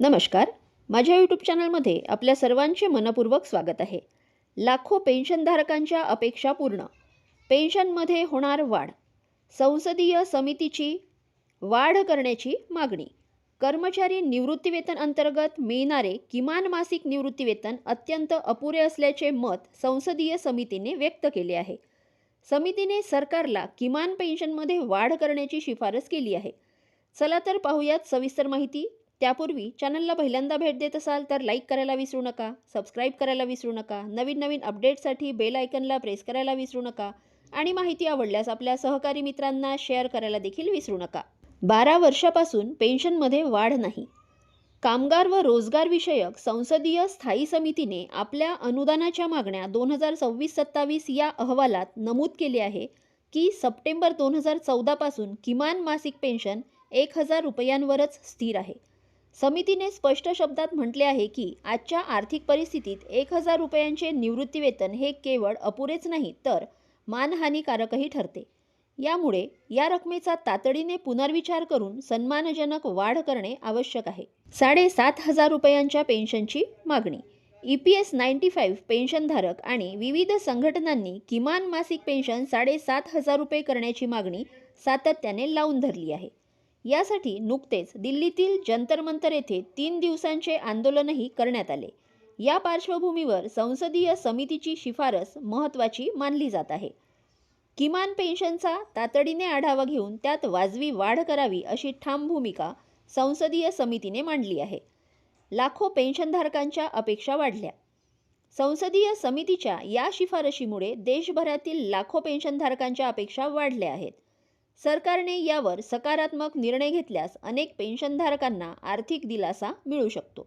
नमस्कार. माझ्या यूट्यूब चॅनलमध्ये आपल्या सर्वांचे मनपूर्वक स्वागत आहे. लाखो पेन्शनधारकांच्या अपेक्षा पूर्ण. पेन्शनमध्ये होणार वाढ. संसदीय समितीची वाढ करण्याची मागणी. कर्मचारी निवृत्तीवेतन अंतर्गत मिळणारे किमान मासिक निवृत्तीवेतन अत्यंत अपुरे असल्याचे मत संसदीय समितीने व्यक्त केले आहे. समितीने सरकारला किमान पेन्शनमध्ये वाढ करण्याची शिफारस केली आहे. चला तर पाहूयात सविस्तर माहिती. त्यापूर्वी चॅनलला पहिल्यांदा भेट देत असाल तर लाईक करायला विसरू नका, सबस्क्राईब करायला विसरू नका, नवीन अपडेट्ससाठी बेल आयकनला प्रेस करायला विसरू नका आणि माहिती आवडल्यास आपल्या सहकारी मित्रांना शेअर करायला देखील विसरू नका. 12 वर्षापासून पेन्शनमध्ये वाढ नाही. कामगार व रोजगार विषयक संसदीय स्थायी समितीने आपल्या अनुदानाच्या मागण्या 2026-27 या अहवालात नमूद केले आहे की सप्टेंबर 2014 पासून किमान मासिक पेन्शन 1000 रुपयांवरच स्थिर आहे. समितीने स्पष्ट शब्दात म्हटले आहे की आजच्या आर्थिक परिस्थितीत 1000 रुपयांचे निवृत्तीवेतन हे केवळ अपुरेच नाही तर मानहानिकारकही ठरते. यामुळे या रकमेचा तातडीने पुनर्विचार करून सन्मानजनक वाढ करणे आवश्यक आहे. 7500 रुपयांच्या पेन्शनची मागणी. EPS 95 पेन्शनधारक आणि विविध संघटनांनी किमान मासिक पेन्शन 7500 रुपये करण्याची मागणी सातत्याने लावून धरली आहे. यासाठी नुकतेच दिल्लीतील जंतर मंतर येथे 3 दिवसांचे आंदोलनही करण्यात आले. या पार्श्वभूमीवर संसदीय समितीची शिफारस महत्त्वाची मानली जात आहे. किमान पेन्शनचा तातडीने आढावा घेऊन त्यात वाजवी वाढ करावी अशी ठाम भूमिका संसदीय समितीने मांडली आहे. लाखो पेन्शनधारकांच्या अपेक्षा वाढल्या. संसदीय समितीच्या या शिफारशीमुळे देशभरातील लाखो पेन्शनधारकांच्या अपेक्षा वाढल्या आहेत. सरकारने यावर सकारात्मक निर्णय घेतल्यास अनेक पेन्शनधारकांना आर्थिक दिलासा मिळू शकतो.